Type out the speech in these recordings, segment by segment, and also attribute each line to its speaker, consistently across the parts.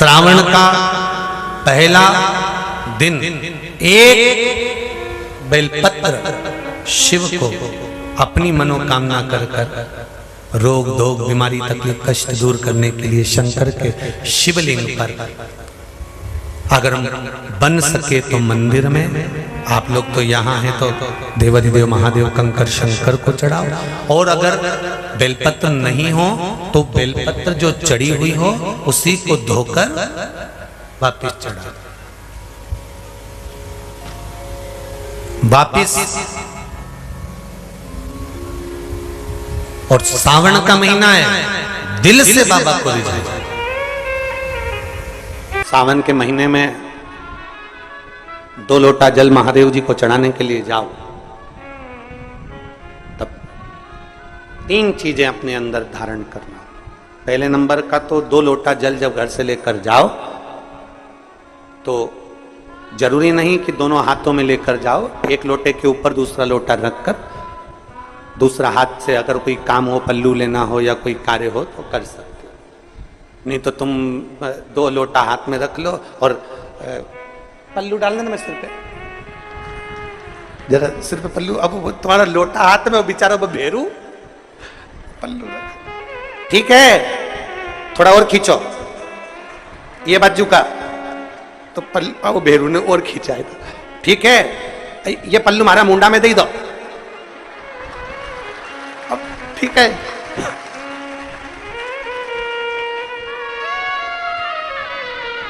Speaker 1: श्रावण का पहला दिन एक बेलपत्र शिव को अपनी मनोकामना कर कर रोग दोग बीमारी तकलीफ कष्ट दूर करने के लिए शंकर के शिवलिंग पर अगर बन सके तो मंदिर में, आप लोग तो यहाँ हैं तो देवाधिदेव महादेव कंकर शंकर को चढ़ाओ, और अगर बेलपत्र नहीं हो तो बेलपत्र जो चढ़ी हुई हो उसी को धोकर वापिस चढ़ाओ। वापिस और सावन का महीना है, दिल से बाबा को रिझाओ। सावन के महीने में 2 लोटा जल महादेव जी को चढ़ाने के लिए जाओ, तब 3 चीजें अपने अंदर धारण करना। पहले नंबर का तो 2 लोटा जल जब घर से लेकर जाओ तो जरूरी नहीं कि दोनों हाथों में लेकर जाओ, एक लोटे के ऊपर दूसरा लोटा रखकर दूसरा हाथ से अगर कोई काम हो, पल्लू लेना हो या कोई कार्य हो तो कर सकते हो, नहीं तो तुम 2 लोटा हाथ में रख लो और पल्लू डालना ना सिर पे, जरा सिर पे पल्लू। अब वो तुम्हारा लोटा हाथ में, वो बेचारा वो भेरू पल्लू, ठीक है, थोड़ा और खींचो ये बाजू का, तो पल्लू वो भेरू ने और खींचा है, ठीक है, ये पल्लू हमारा मुंडा में दे दो, अब ठीक है।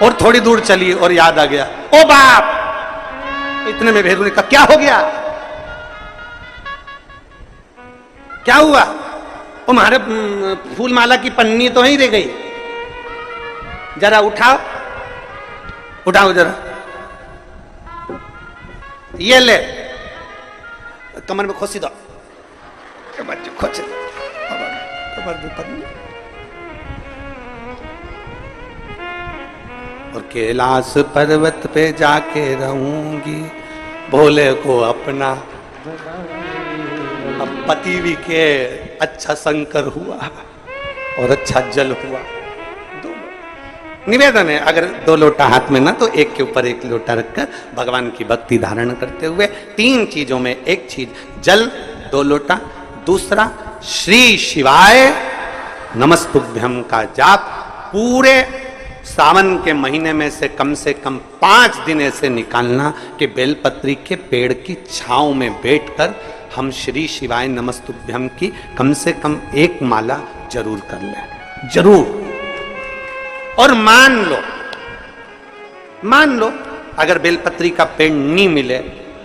Speaker 1: और थोड़ी दूर चली और याद आ गया, ओ बाप, इतने में भेरू ने कहा क्या हो गया, क्या हुआ? वो हमारे फूल माला की पन्नी तो ही रह गई, जरा उठाओ उठाओ जरा, ये ले कमर में खोसी दो, खोसे और कैलाश पर्वत पे जाके रहूंगी भोले को अपना। अब पति भी के अच्छा शंकर हुआ और अच्छा जल हुआ, निवेदन है अगर 2 लोटा हाथ में ना तो एक के ऊपर एक लोटा रखकर भगवान की भक्ति धारण करते हुए 3 चीजों में एक चीज जल 2 लोटा, दूसरा श्री शिवाय नमस्तुभ्यम का जाप पूरे सावन के महीने में से कम 5 दिन ऐसे निकालना कि बेलपत्री के पेड़ की छांव में बैठकर हम श्री शिवाय नमस्तुभ्यम की कम से कम 1 माला जरूर कर लें, जरूर। और मान लो अगर बेलपत्री का पेड़ नहीं मिले,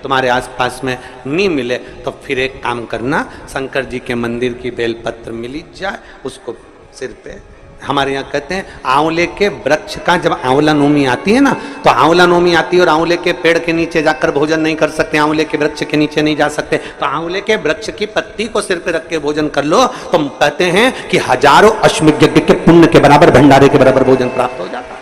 Speaker 1: तुम्हारे आसपास में नहीं मिले, तो फिर एक काम करना, शंकर जी के मंदिर की बेलपत्र मिली जाए उसको सिर पे, हमारे यहाँ कहते हैं आंवले के वृक्ष का जब आंवला नोमी आती है ना, तो आंवला नोमी आती है और आंवले के पेड़ के नीचे जाकर भोजन नहीं कर सकते, आंवले के वृक्ष के नीचे नहीं जा सकते, तो आंवले के वृक्ष की पत्ती को सिर पे रख के भोजन कर लो, तो कहते हैं कि हजारों अश्वमेध यज्ञ के पुण्य के बराबर, भंडारे के बराबर भोजन प्राप्त हो जाता है।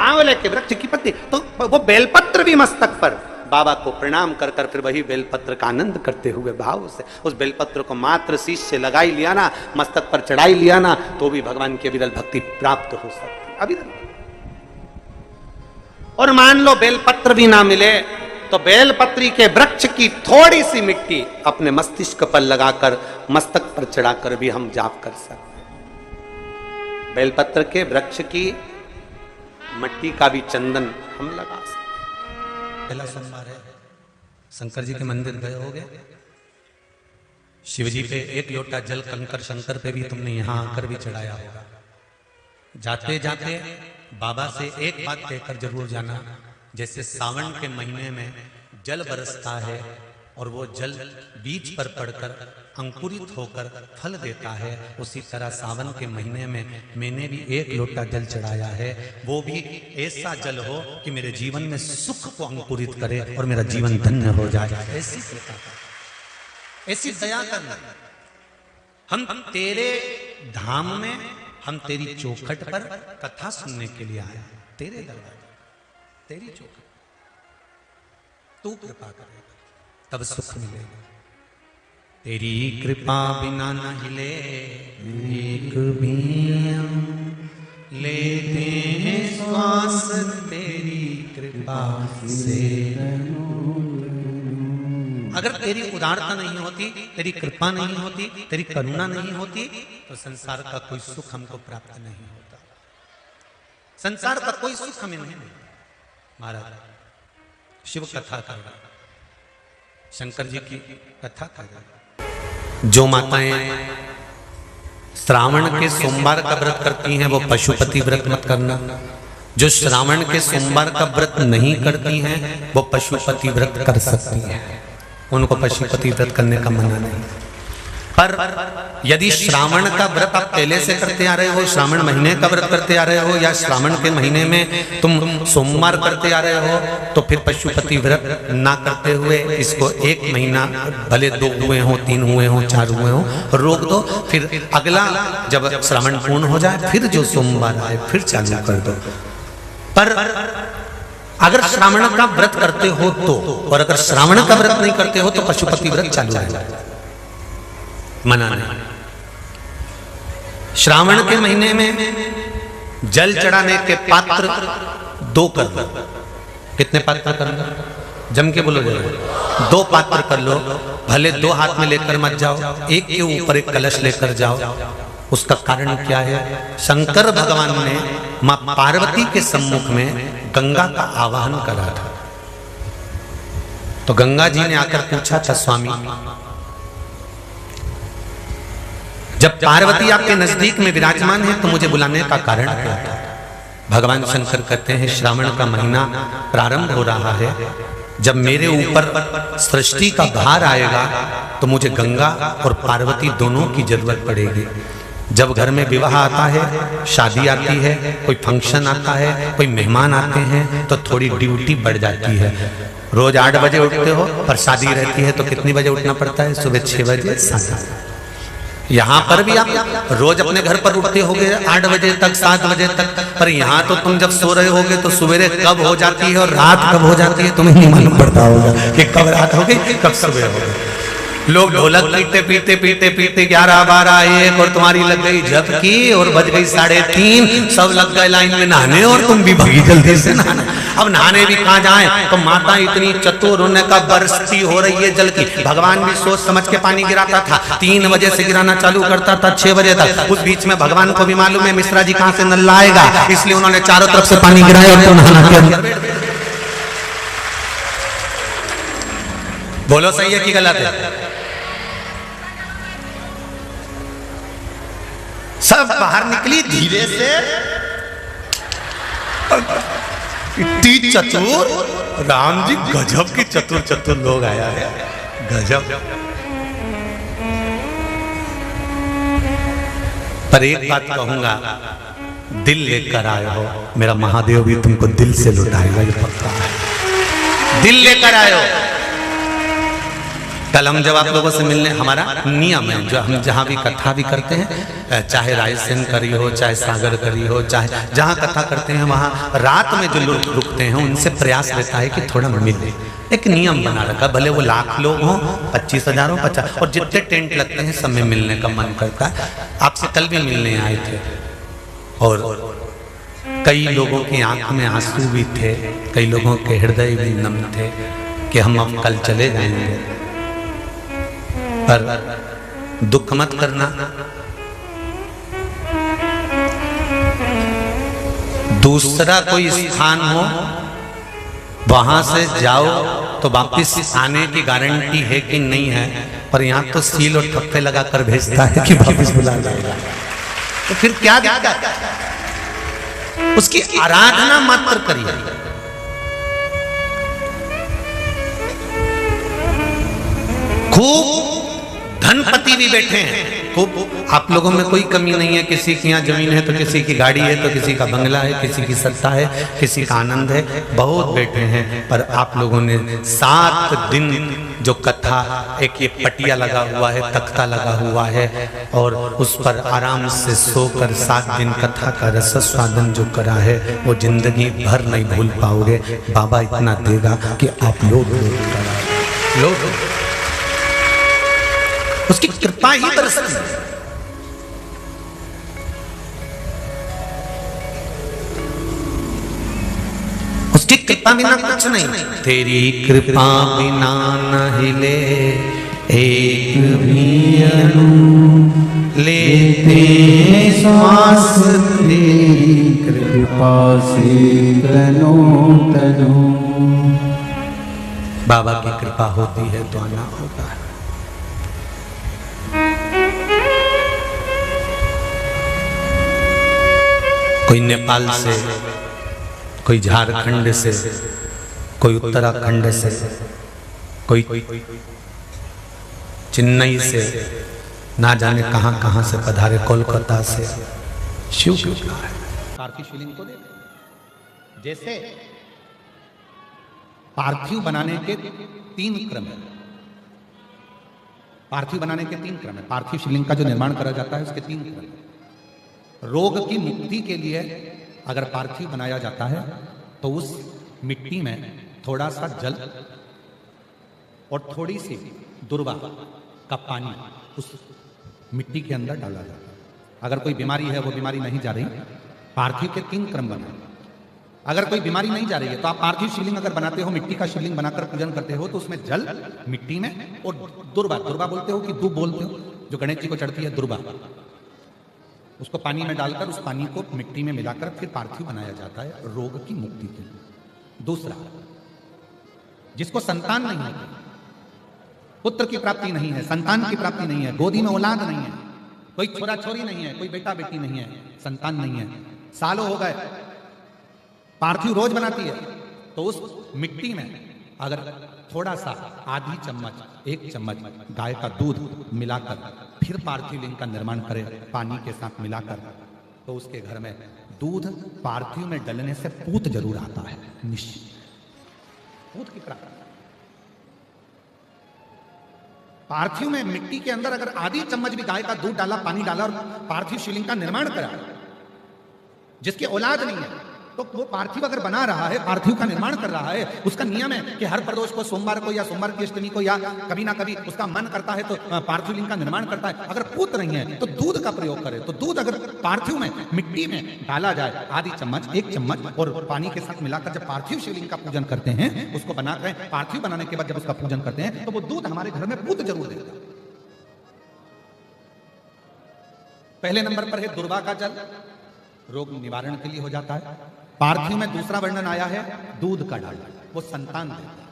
Speaker 1: आंवले के वृक्ष की पत्ती, तो वो बेलपत्र भी मस्तक पर बाबा को प्रणाम कर कर फिर वही बेलपत्र का आनंद करते हुए भाव से उस बेलपत्र को मात्र शीश से लगा ही लिया ना, मस्तक पर चढ़ाई लिया ना, तो भी भगवान की अविरल भक्ति प्राप्त हो सकती, अविरल। और मान लो बेलपत्र भी ना मिले तो बेलपत्री के वृक्ष की थोड़ी सी मिट्टी अपने मस्तिष्क पर लगाकर मस्तक पर चढ़ाकर भी हम जाप कर सकते। बेलपत्र के वृक्ष की मिट्टी का भी चंदन हम लगा सकते। पहला सोमवार है, शंकर जी के मंदिर गए होगे, शिव जी पे 1 लोटा जल कंकर शंकर पे भी तुमने यहां आकर भी चढ़ाया होगा। जाते जाते बाबा से एक बात कहकर जरूर जाना, जैसे सावन के महीने में जल बरसता है और वो जल बीज पर पड़कर अंकुरित होकर फल देता है, उसी तरह सावन के महीने में मैंने भी 1 लोटा जल चढ़ाया है, वो भी ऐसा जल हो कि मेरे जीवन में सुख को अंकुरित करे और मेरा जीवन धन्य हो जाए, ऐसी दया करना। हम तेरे धाम में, हम तेरी चौखट पर कथा सुनने के लिए आए, तेरे दरबार, तेरी चौखट, तू कृपा करेगा तब सुख मिलेगा। तेरी कृपा बिना न हिले एक भी लेते हैं श्वास तेरी कृपा से। अगर तेरी उदारता नहीं होती, तेरी कृपा नहीं होती, तेरी करुणा नहीं होती, तो संसार का कोई सुख हमको प्राप्त नहीं होता। संसार का कोई सुख हमें नहीं मिलता। महाराज शिव कथा कर रहा, शंकर जी की कथा कर रहा। जो माताएं श्रावण के सोमवार का व्रत करती हैं वो पशुपति व्रत मत करना। जो श्रावण के सोमवार का व्रत नहीं करती हैं वो पशुपति व्रत कर सकती हैं, उनको पशुपति व्रत करने का मना नहीं। पर यदि श्रावण का व्रत आप पहले से करते आ रहे हो, श्रावण महीने का व्रत करते आ रहे हो, या श्रावण के महीने में तुम सोमवार करते आ रहे हो, तो फिर पशुपति व्रत ना करते हुए इसको 1 महीना, भले 2 हुए हो, 3 हुए हो, 4 हुए हो, रोक दो। फिर अगला जब श्रावण पूर्ण हो जाए फिर जो सोमवार आए फिर चालू कर दो। पर अगर श्रावण का व्रत करते हो तो, और अगर श्रावण का व्रत नहीं करते हो तो पशुपति व्रत चालू रहेगा, मना नहीं। श्रावण के महीने में जल चढ़ाने के पात्र 2 कर लो। कितने पात्र कर लो? जम के बोलो जरा। 2 पात्र कर लो, भले 2 हाथ में लेकर मत जाओ, एक के ऊपर एक कलश लेकर जाओ। उसका कारण क्या है? शंकर भगवान ने मां पार्वती के सम्मुख में गंगा का आवाहन करा था। तो गंगा जी ने आकर पूछा था, स्वामी जब पार्वती आपके नजदीक में विराजमान है तो मुझे बुलाने का कारण क्या था? भगवान शंकर कहते हैं, श्रावण का महीना प्रारंभ हो रहा है, जब मेरे ऊपर सृष्टि का भार आएगा तो मुझे गंगा और पार्वती दोनों की जरूरत पड़ेगी। जब घर में विवाह आता है, शादी आती है, कोई फंक्शन आता है, कोई मेहमान आते हैं, तो थोड़ी ड्यूटी बढ़ जाती है। रोज 8 बजे उठते हो, पर शादी रहती है तो कितनी बजे उठना पड़ता है? सुबह 6 बजे, 7। यहाँ पर भी आप रोज अपने घर पर उठते होगे 8 बजे तक, 7 बजे तक, पर यहाँ तो तुम जब सो रहे होगे तो सवेरे कब हो जाती है और रात कब हो जाती है तुम्हें नहीं मालूम पड़ता होगा कि कब रात हो गई कब सुबह हो गई। लोग ढोलक पीटते पीटते पीटते पीटते 11, 12, 1 और तुम्हारी लग गई झपकी और बज गई 3:30, सब लग गए लाइन में नहाने और तुम भी भगी जल्दी से नहाने। अब नहाने भी कहाँ जाए? तो माता इतनी चतुर, उन्हें बरसती हो रही है जल की। भगवान भी सोच समझ के पानी गिराता था, 3 बजे से गिराना चालू करता था 6 बजे तक। उस बीच में भगवान को भी मालूम है मिश्रा जी कहाँ से नल्ला आएगा, इसलिए उन्होंने चारों तरफ से पानी गिराया और नहाना के अंदर। बोलो सही है कि गलत है? सब बाहर निकली धीरे से, इतनी चतुर, राम जी गजब की चतुर चतुर लोग आया है, गजब। पर एक बात कहूंगा, दिल लेकर आए हो, मेरा महादेव भी तुमको दिल से लुटाएगा, ये पक्का है। दिल लेकर आए हो। कल हम जब आप लोगों से मिलने, हमारा नियम है, जो हम जहाँ भी कथा भी करते हैं, चाहे रायसेन करी हो, चाहे सागर करी हो, चाहे जहाँ कथा करते हैं वहाँ रात में जो लोग रुकते हैं उनसे प्रयास रहता है कि थोड़ा मिले। एक नियम बना रखा, भले वो 1,00,000 लोग हों, 25,000 हो, 50, और जितने टेंट लगते हैं सब में मिलने का मन करता है। आपसे कल भी मिलने आए थे और कई लोगों की आंख में आंसू भी थे, कई लोगों के हृदय भी नम थे कि हम अब कल चले जाएंगे। पर दुख मत करना, दूसरा कोई स्थान हो वहां से जाओ तो वापिस आने की गारंटी है कि नहीं है, पर यहाँ तो सील और ठप्पे लगाकर भेजता है कि वापिस बुला जाएगा। तो फिर क्या दिक्कत? उसकी आराधना मात्र करिए। खूब धनपति भी बैठे हैं, खूब, आप लोगों में कोई कमी नहीं है। किसी की यहाँ जमीन है तो किसी की गाड़ी है, तो किसी का बंगला है, किसी की सत्ता है, किसी का आनंद है, बहुत बैठे हैं। पर आप लोगों ने 7 दिन जो कथा, एक ये पटिया लगा हुआ है, तख्ता लगा हुआ है, और उस पर आराम से सोकर 7 दिन कथा का रस स्वादन जो करा है वो जिंदगी भर नहीं भूल पाओगे। बाबा इतना देगा कि आप लोग उसकी कृपा ही बरसती है। उसकी कृपा बिना कुछ नहीं। तेरी कृपा बिना न हिले एक भी अणु, लेते श्वास तेरी
Speaker 2: कृपा से तनो तनो।
Speaker 1: बाबा की कृपा होती है तो आना होता है। कोई नेपाल से, कोई झारखंड से, कोई उत्तराखंड से, कोई चेन्नई से, ना जाने कहां कहां से पधारे, कोलकाता से। शिव कृपा है।
Speaker 3: पार्थिव शिवलिंग को देखें। जैसे पार्थिव बनाने के 3 क्रम है। पार्थिव बनाने के 3 क्रम है। पार्थिव शिवलिंग का जो निर्माण करा जाता है उसके 3 क्रम है। रोग की मुक्ति के लिए अगर पार्थिव बनाया जाता है तो उस मिट्टी में थोड़ा सा जल और थोड़ी सी दुर्वा का पानी उस मिट्टी के अंदर डाला जाता है। अगर कोई बीमारी है, वो बीमारी नहीं जा रही, पार्थिव के 3 क्रम बनाए। अगर कोई बीमारी नहीं जा रही है तो आप पार्थिव शिवलिंग अगर बनाते हो, मिट्टी का शिवलिंग बनाकर पूजन करते हो, तो उसमें जल, मिट्टी में, और दुर्वा, दुर्वा बोलते हो कि दूब बोलते हो, जो गणेश जी को चढ़ती है दुर्वा, उसको पानी में डालकर उस पानी को मिट्टी में मिलाकर फिर पार्थिव बनाया जाता है रोग की मुक्ति के लिए। दूसरा, जिसको संतान नहीं होती, पुत्र की प्राप्ति नहीं है, संतान की प्राप्ति नहीं है, गोदी में औलाद नहीं है, कोई छोरा छोरी नहीं है, कोई बेटा बेटी नहीं है, संतान नहीं है, सालों हो गए, पार्थिव रोज बनाती है, तो उस मिट्टी में अगर थोड़ा सा आधी चम्मच, 1 चम्मच गाय का दूध मिलाकर फिर पार्थिव लिंग का निर्माण करे पानी के साथ मिलाकर, तो उसके घर में दूध पार्थिव में डलने से पूत जरूर आता है, निश्चित पूत की प्राप्ति। पार्थिव में मिट्टी के अंदर अगर आधी चम्मच भी गाय का दूध डाला, पानी डाला और पार्थिव शिवलिंग का निर्माण करा, जिसकी औलाद नहीं है, तो वो पार्थिव अगर बना रहा है, पार्थिव का निर्माण कर रहा है, उसका नियम है कि हर प्रदोष को, सोमवार को या सोमवार की अष्टमी को, या कभी ना कभी उसका मन करता है तो पार्थिव लिंग का निर्माण करता है। अगर पुत्र नहीं है तो दूध का प्रयोग करे। तो दूध अगर पार्थिव में मिट्टी में डाला जाए, आधी चम्मच, 1 चम्मच, और पानी के साथ मिलाकर जब पार्थिव शिवलिंग का पूजन करते हैं, उसको बनाकर पार्थिव बनाने के बाद जब उसका पूजन करते हैं, तो वो दूध हमारे घर में पुत्र जरूर देता है। पहले नंबर पर है दुर्वा का जल, रोग निवारण के लिए हो जाता है। पार्थिव में दूसरा वर्णन आया है दूध का डालना, वो संतान देता है।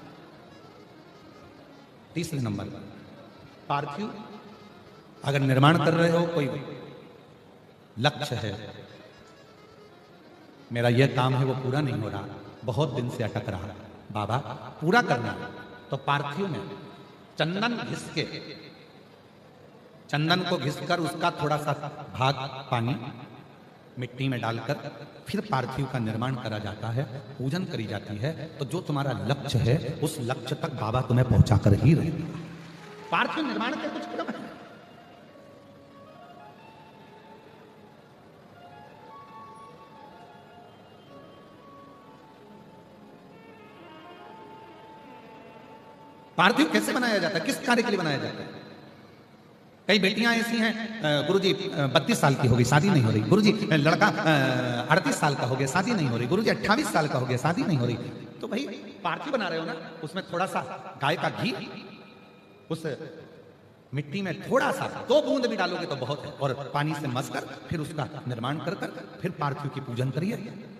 Speaker 3: तीसरे नंबर पर पार्थिव अगर निर्माण कर रहे हो, कोई लक्ष्य है, मेरा यह काम है वो पूरा नहीं हो रहा, बहुत दिन से अटक रहा, बाबा पूरा करना है, तो पार्थिव में चंदन घिस के, चंदन को घिसकर उसका थोड़ा सा भाग पानी मिट्टी में डालकर फिर पार्थिव का निर्माण करा जाता है, पूजन करी जाती है। तो जो तुम्हारा लक्ष्य है उस लक्ष्य तक बाबा तुम्हें पहुंचा कर ही रहेगा। पार्थिव निर्माण के कुछ क्रम है। पार्थिव कैसे बनाया जाता है, किस कार्य के लिए बनाया जाता है? कई बेटियां ऐसी हैं, गुरुजी 32 साल की हो गई, शादी नहीं हो रही। गुरुजी लड़का 38 साल का हो गया, शादी नहीं हो रही। गुरुजी 28 साल का हो गया, शादी नहीं हो रही। तो भाई पार्थिव बना रहे हो ना, उसमें थोड़ा सा गाय का घी उस मिट्टी में थोड़ा सा 2 बूंद भी डालोगे तो बहुत है, और पानी से मसकर फिर उसका निर्माण कर फिर पार्थिव की पूजन करिए।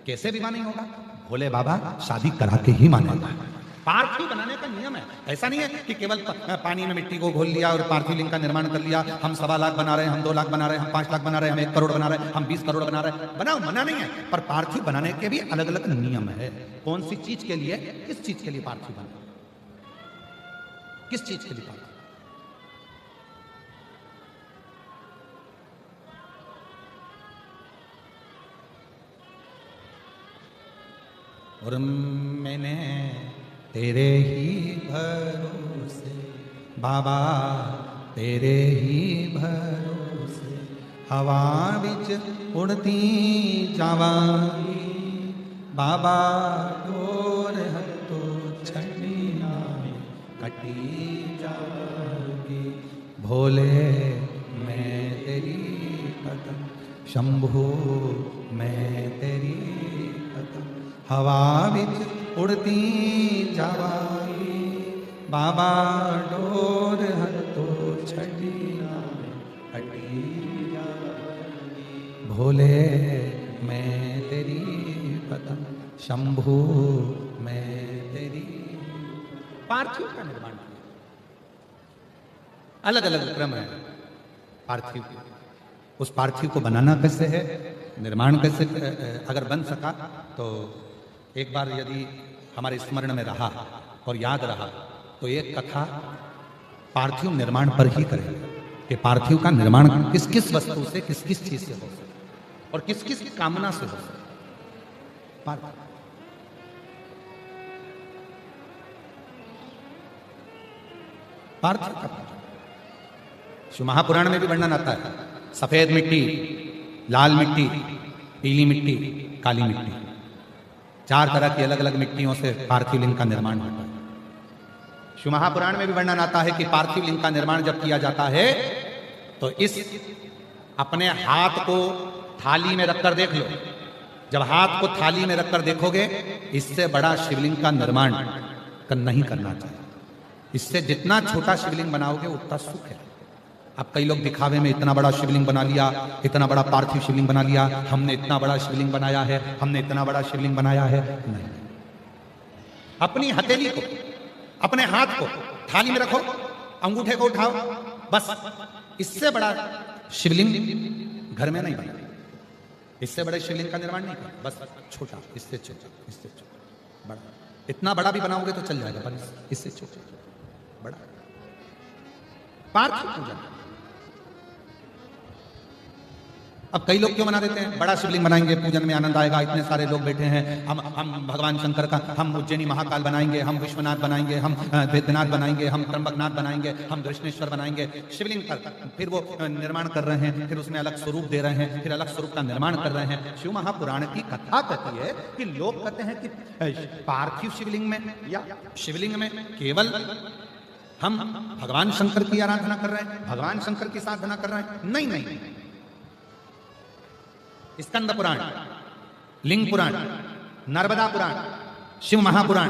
Speaker 3: कैसे विवाह नहीं होगा? भोले बाबा शादी करा के ही मानेगा। पार्थिव बनाने का नियम है। ऐसा नहीं है कि केवल पानी में मिट्टी को घोल लिया और पार्थिव लिंग का निर्माण कर लिया। हम 1.25 लाख बना रहे हैं, हम 2 लाख बना रहे हैं, हम 5 लाख बना रहे हैं, हम 1 करोड़ बना रहे हैं, हम 20 करोड़ बना रहे हैं। बनाओ, मना नहीं है, पर पार्थिव बनाने के भी अलग अलग नियम है। कौन सी चीज के लिए, किस चीज के लिए पार्थिव बना, किस चीज के लिए पार्थिव? और मैंने तेरे ही भरोसे बाबा, तेरे ही भरोसे हवा विच उड़ती जावांगी बाबा, तोर हथो छड़ी नाल कटी जावांगी। भोले मैं तेरी कदम, शंभू मैं तेरी कदम, हवा विच उड़ती जावा बाबा डोर हतो छड़ी हटी भोले मैं तेरी पतंग शंभू मैं तेरी। पार्थिव का निर्माण अलग अलग क्रम है पार्थिव के। उस पार्थिव को बनाना कैसे है, निर्माण कैसे, अगर बन सका तो एक बार यदि हमारे स्मरण में रहा और याद रहा तो एक कथा पार्थिव निर्माण पर ही करेंगे कि पार्थिव का निर्माण किस किस वस्तु से, किस किस चीज से हो सकता और किस किस कामना से हो सकता। पार्थिव का शिव महापुराण में भी वर्णन आता है। सफेद मिट्टी, लाल मिट्टी, पीली मिट्टी, काली मिट्टी, 4 तरह की अलग अलग मिट्टियों से पार्थिव लिंग का निर्माण होता है। शिव महापुराण में भी वर्णन आता है कि पार्थिव लिंग का निर्माण जब किया जाता है तो इस अपने हाथ को थाली में रखकर देख लो। जब हाथ को थाली में रखकर देखोगे, इससे बड़ा शिवलिंग का निर्माण नहीं करना चाहिए। इससे जितना छोटा शिवलिंग बनाओगे उतना सुख है। अब कई लोग दिखावे में इतना बड़ा शिवलिंग बना लिया, इतना बड़ा पार्थिव शिवलिंग बना लिया, हमने इतना बड़ा शिवलिंग बनाया है, हमने इतना बड़ा शिवलिंग बनाया है। नहीं, अपनी हथेली को, अपने हाथ को थाली में रखो, अंगूठे को उठाओ, बस। इससे बड़ा शिवलिंग घर में नहीं बना, इससे बड़े शिवलिंग का निर्माण नहीं करना, बस छोटा, इससे छोटा, इससे छोटा, बड़ा। इतना बड़ा भी बनाओगे तो चल जाएगा, पर इससे छोटा बड़ा। पार्थिव पूजन। अब कई लोग क्यों बना देते हैं, बड़ा शिवलिंग बनाएंगे, पूजन में आनंद आएगा, इतने सारे लोग बैठे हैं, हम भगवान शंकर का, हम उज्जैनी महाकाल बनाएंगे, हम विश्वनाथ बनाएंगे, हम वैद्यनाथ बनाएंगे, हम त्र्यंबकनाथ बनाएंगे, हम कृष्णेश्वर बनाएंगे शिवलिंग पर। फिर वो निर्माण कर रहे हैं, फिर उसमें अलग स्वरूप दे रहे हैं, फिर अलग स्वरूप का निर्माण कर रहे हैं। शिव महापुराण की कथा कहती है कि लोग कहते हैं कि पार्थिव शिवलिंग में या शिवलिंग में केवल हम भगवान शंकर की आराधना कर रहे हैं, भगवान शंकर की साधना कर रहे हैं। नहीं नहीं, स्कंद पुराण, लिंग पुराण, नर्मदा पुराण, शिव महापुराण,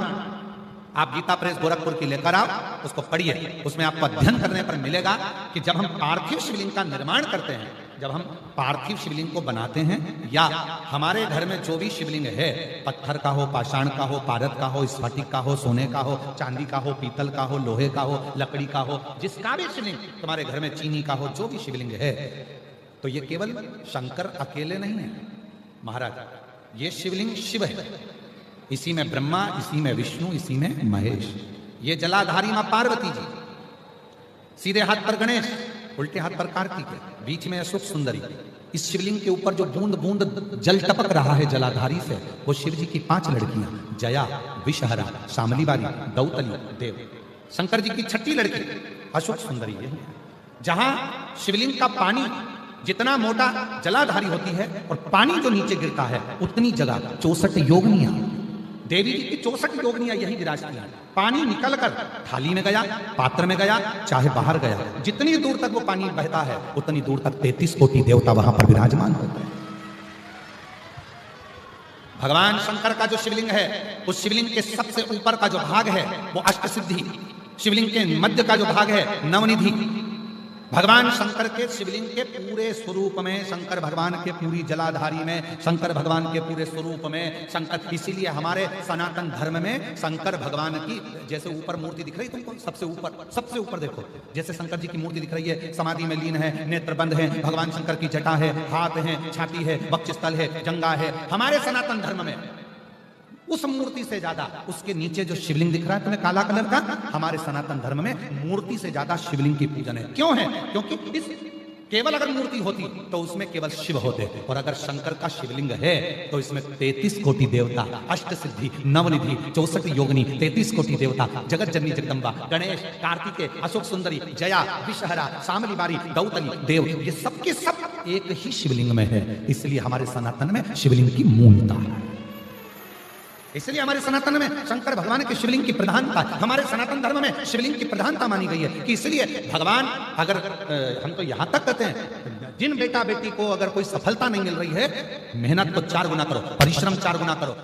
Speaker 3: आप गीता प्रेस गोरखपुर की लेकर आओ, उसको पढ़िए। उसमें आपको अध्ययन करने पर मिलेगा कि जब हम पार्थिव शिवलिंग का निर्माण करते हैं, जब हम पार्थिव शिवलिंग को बनाते हैं, या हमारे घर में जो भी शिवलिंग है, पत्थर का हो, पाषाण का हो, पारद का हो, स्फटिक का हो, सोने का हो, चांदी का हो, पीतल का हो, लोहे का हो, लकड़ी का हो, जिसका भी शिवलिंग तुम्हारे घर में, चीनी का हो, जो भी शिवलिंग है, तो ये केवल शंकर अकेले नहीं है महाराज, ये शिवलिंग शिव है। इसी में ब्रह्मा, इसी में विष्णु, इसी में महेश। ये जलाधारी मां पार्वती जी, सीधे हाथ पर गणेश, उल्टे हाथ पर कार्तिक है, बीच में अशोक सुंदरी। इस शिवलिंग के ऊपर जो बूंद बूंद जल टपक रहा है जलाधारी से, वो शिव जी की 5 लड़कियां, जया, विषहरा, शामलीबारी, दौतली, देव। शंकर जी की 6ठी लड़की अशोक सुंदरी है। जहां शिवलिंग का पानी जितना मोटा जलाधारी होती है और पानी जो नीचे गिरता है, उतनी जगह 64 योगिनियां, देवी जी की 64 योगिनियां यही विराजती हैं। पानी निकलकर थाली में गया, पात्र में गया, चाहे बाहर गया, जितनी दूर तक वो पानी बहता है, उतनी दूर तक 33 कोटि देवता वहां पर विराजमान होते हैं। भगवान शंकर का जो शिवलिंग है, उस शिवलिंग के सबसे ऊपर का जो भाग है वो अष्टसिद्धि, शिवलिंग के मध्य का जो भाग है नवनिधि। भगवान शंकर के शिवलिंग के पूरे स्वरूप में, शंकर भगवान के पूरी जलाधारी में, शंकर भगवान के पूरे स्वरूप में शंकर, इसीलिए हमारे सनातन धर्म में शंकर भगवान की जैसे ऊपर मूर्ति दिख रही तुमको, सबसे ऊपर देखो, जैसे शंकर जी की मूर्ति दिख रही है, समाधि में लीन है, नेत्र बंद है, भगवान शंकर की जटा है, हाथ है, छाती है, वक्षस्थल है, जंगा है। हमारे सनातन धर्म में उस मूर्ति से ज्यादा, उसके नीचे जो शिवलिंग दिख रहा है तुम्हें काला कलर का, हमारे सनातन धर्म में मूर्ति से ज्यादा शिवलिंग की पूजन है। क्यों है? क्योंकि इस केवल अगर मूर्ति होती तो उसमें केवल शिव होते, और अगर शंकर का शिवलिंग है तो इसमें 33 कोटि देवता, अष्ट सिद्धि, नवनिधि, 64 योगिनी, 33 कोटि देवता, जगत जननी जगदम्बा, गणेश, कार्तिकेय, अशोक सुंदरी, जया, विषहरा, शामलीबारी, दौतली, देव, ये सबके सब एक ही शिवलिंग में है। इसलिए हमारे सनातन में शिवलिंग की मूलता है। इसलिए हमारे सनातन में शंकर भगवान के शिवलिंग की प्रधानता, हमारे सनातन धर्म में शिवलिंग की प्रधानता मानी गई है कि इसलिए भगवान, अगर हम तो यहां तक कहते हैं, जिन बेटा बेटी को अगर कोई सफलता नहीं मिल रही है, मेहनत तो 4 गुना करो, परिश्रम 4 गुना करो।